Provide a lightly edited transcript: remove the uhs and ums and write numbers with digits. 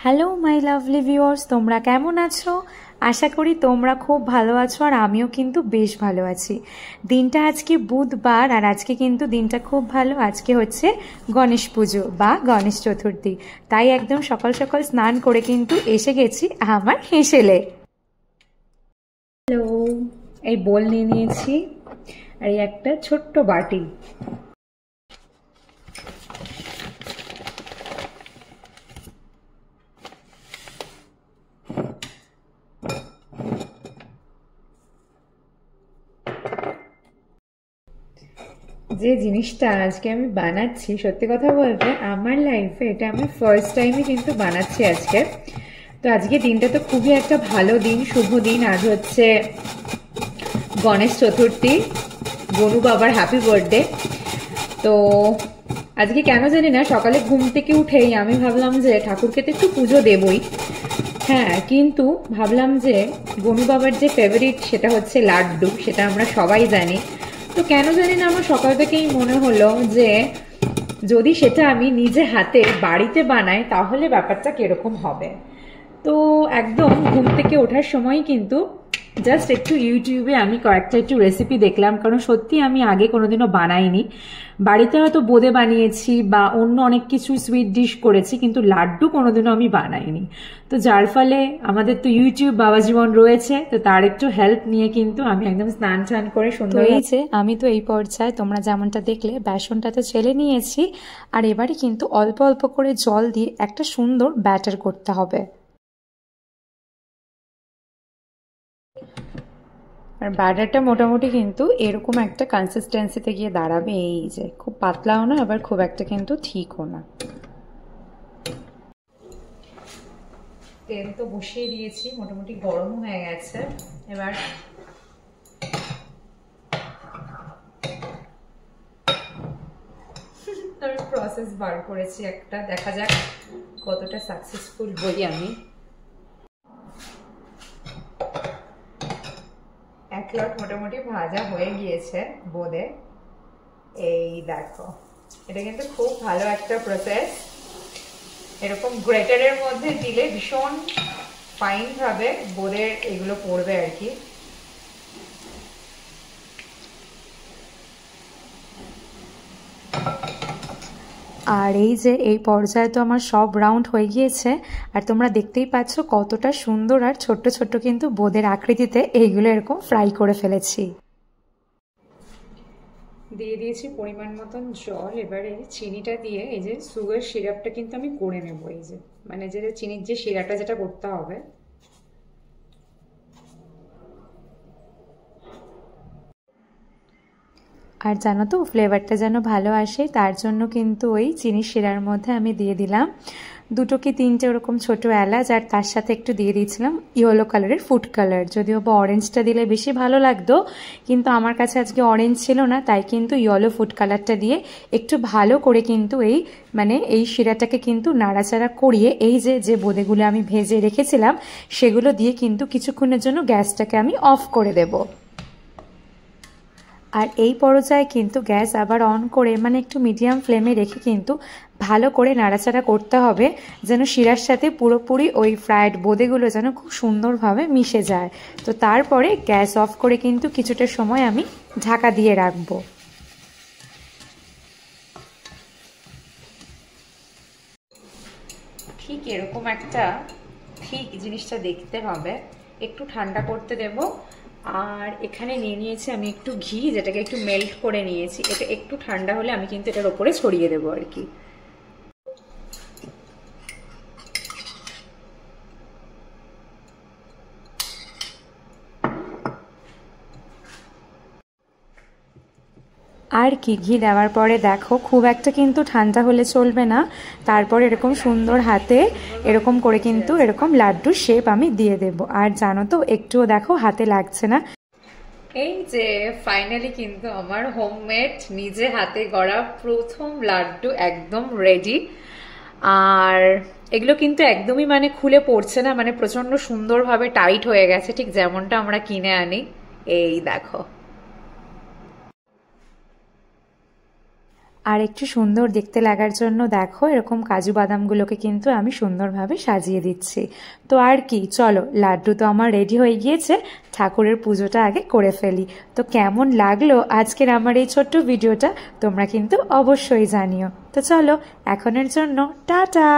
Hello my lovely viewers, তোমরা কেমন আছো? আশা করি তোমরা খুব ভালো আছো, আর আমিও কিন্তু বেশ ভালো আছি। দিনটা আজকে বুধবার, আর আজকে কিন্তু দিনটা খুব ভালো। আজকে হচ্ছে গণেশ পুজো বা গণেশ চতুর্থী, তাই একদম সকাল সকাল স্নান করে কিন্তু এসে গেছি আমার হেসেলে। হ্যালো, এই বোল নিয়ে নিয়েছি আর এই একটা ছোট্ট বাটি। যে জিনিসটা আজকে আমি বানাচ্ছি, সত্যি কথা বলতে আমার লাইফে এটা আমি ফার্স্ট টাইমই কিন্তু বানাচ্ছি আজকে। তো আজকে দিনটা তো খুবই একটা ভালো দিন, শুভ দিন। আজ হচ্ছে গণেশ চতুর্থী, গনু বাবার হ্যাপি বার্থডে। তো আজকে কেন জানি না সকালে ঘুম থেকে উঠেই আমি ভাবলাম যে ঠাকুরকে তো একটু পুজো দেবই, হ্যাঁ, কিন্তু ভাবলাম যে গনু বাবার যে ফেভারিট সেটা হচ্ছে লাড্ডু, সেটা আমরা সবাই জানি। তো কেন জানি না আমার সকাল থেকেই মনে হলো যে যদি সেটা আমি নিজে হাতে বাড়িতে বানাই তাহলে ব্যাপারটা কিরকম হবে। তো একদম ঘুম থেকে ওঠার সময় কিন্তু জাস্ট একটু ইউটিউবে আমি কয়েকটা একটু রেসিপি দেখলাম, কারণ সত্যি আমি আগে কোনোদিনও বানাইনি। বাড়িতে হয়তো বোঁদে বানিয়েছি বা অন্য অনেক কিছু সুইট ডিশ করেছি, কিন্তু লাড্ডু কোনোদিনও আমি বানাইনি। তো যার ফলে আমাদের তো ইউটিউব বাবা জীবন রয়েছে, তো তার একটু হেল্প নিয়ে কিন্তু আমি একদম স্নান টান করে সুন্দর হয়েছে। আমি তো এই পর্যায়ে তোমরা যেমনটা দেখলে বেসনটা তো ছেলে নিয়েছি, আর এবারে কিন্তু অল্প অল্প করে জল দিয়ে একটা সুন্দর ব্যাটার করতে হবে। আর ব্যাটারটা মোটামুটি কিন্তু এরকম একটা কনসিস্টেন্সিতে গিয়ে দাঁড়াবে, এই যে খুব পাতলাও না আবার খুব একটা কিন্তু ঠিকও না। তেল তো বসিয়ে দিয়েছি, মোটামুটি গরম হয়ে গেছে। এবার আমি প্রসেস বার করেছি একটা, দেখা যাক কতটা সাকসেসফুল হই আমি। এক লট মোটামুটি ভাজা হয়ে গিয়েছে বোঁদে, এই দেখো। এটা কিন্তু খুব ভালো একটা প্রসেস, এরকম গ্রেটারের মধ্যে দিলে ভীষণ ফাইন ভাবে বোঁদের এগুলো পড়বে আর কি। আর এই যে এই পর্যায়ে তো আমার সব রাউন্ড হয়ে গিয়েছে, আর তোমরা দেখতেই পাচ্ছ কতটা সুন্দর আর ছোট্ট ছোট্ট কিন্তু বোঁদের আকৃতিতে এইগুলো এরকম ফ্রাই করে ফেলেছি। দিয়ে দিয়েছি পরিমাণ মতন জল। এবারে চিনিটা দিয়ে এই যে সুগার সিরাপটা কিন্তু আমি করে নেবো, এই যে মানে যে চিনির যে সিরাপটা যেটা করতে হবে। আর জানো তো ফ্লেভারটা যেন ভালো আসে, তার জন্য কিন্তু ওই চিনি শিরার মধ্যে আমি দিয়ে দিলাম 2 কি 3টে ওরকম ছোট এলাচ, আর তার সাথে একটু দিয়ে দিয়েছিলাম ইয়েলো কালারের ফুড কালার। যদিও বা অরেঞ্জটা দিলে বেশি ভালো লাগতো, কিন্তু আমার কাছে আজকে অরেঞ্জ ছিল না, তাই কিন্তু ইয়েলো ফুড কালারটা দিয়ে একটু ভালো করে কিন্তু এই শিরাটাকে কিন্তু নাড়াচাড়া করিয়ে এই যে বোঁদেগুলো আমি ভেজে রেখেছিলাম সেগুলো দিয়ে কিন্তু কিছুক্ষণের জন্য গ্যাসটাকে আমি অফ করে দেবো। আর এই পর্যায়ে কিন্তু গ্যাস আবার অন করে একটু মিডিয়াম ফ্লেমে রেখে কিন্তু ভালো করে নাড়াচাড়া করতে হবে, যেন শিরার সাথে পুরোপুরি ওই ফ্রাইড বোঁদেগুলো যেন খুব সুন্দরভাবে মিশে যায়। তো তারপরে গ্যাস অফ করে কিন্তু কিছুটা সময় আমি ঢাকা দিয়ে রাখবো। ঠিক এরকম একটা ঠিক জিনিসটা দেখতে হবে, একটু ঠান্ডা করতে দেব। আর এখানে নিয়ে নিয়েছি আমি একটু ঘি, যেটাকে একটু মেল্ট করে নিয়েছি। এটা একটু ঠান্ডা হলে আমি কিন্তু এটার ওপরে ছড়িয়ে দেবো আর কি। আর কি ঘি দেওয়ার পরে দেখো খুব একটা কিন্তু ঠান্ডা হলে চলবে না, তারপর এরকম সুন্দর হাতে এরকম করে কিন্তু এরকম লাড্ডুর শেপ আমি দিয়ে দেব। আর জানো তো একটুও দেখো হাতে লাগছে না। এই যে ফাইনালি কিন্তু আমার হোমমেড নিজে হাতে গড়া প্রথম লাড্ডু একদম রেডি। আর এগুলো কিন্তু একদমই খুলে পড়ছে না, প্রচন্ড সুন্দরভাবে টাইট হয়ে গেছে, ঠিক যেমনটা আমরা কিনে আনি। এই দেখো। আর একটু সুন্দর দেখতে লাগার জন্য দেখো এরকম কাজু বাদামগুলোকে কিন্তু আমি সুন্দরভাবে সাজিয়ে দিচ্ছি। তো আর কি, চলো, লাড্ডু তো আমার রেডি হয়ে গিয়েছে, ঠাকুরের পুজোটা আগে করে ফেলি। তো কেমন লাগলো আজকের আমার এই ছোট্ট ভিডিওটা তোমরা কিন্তু অবশ্যই জানিও। তো চলো, এখনের জন্য টাটা।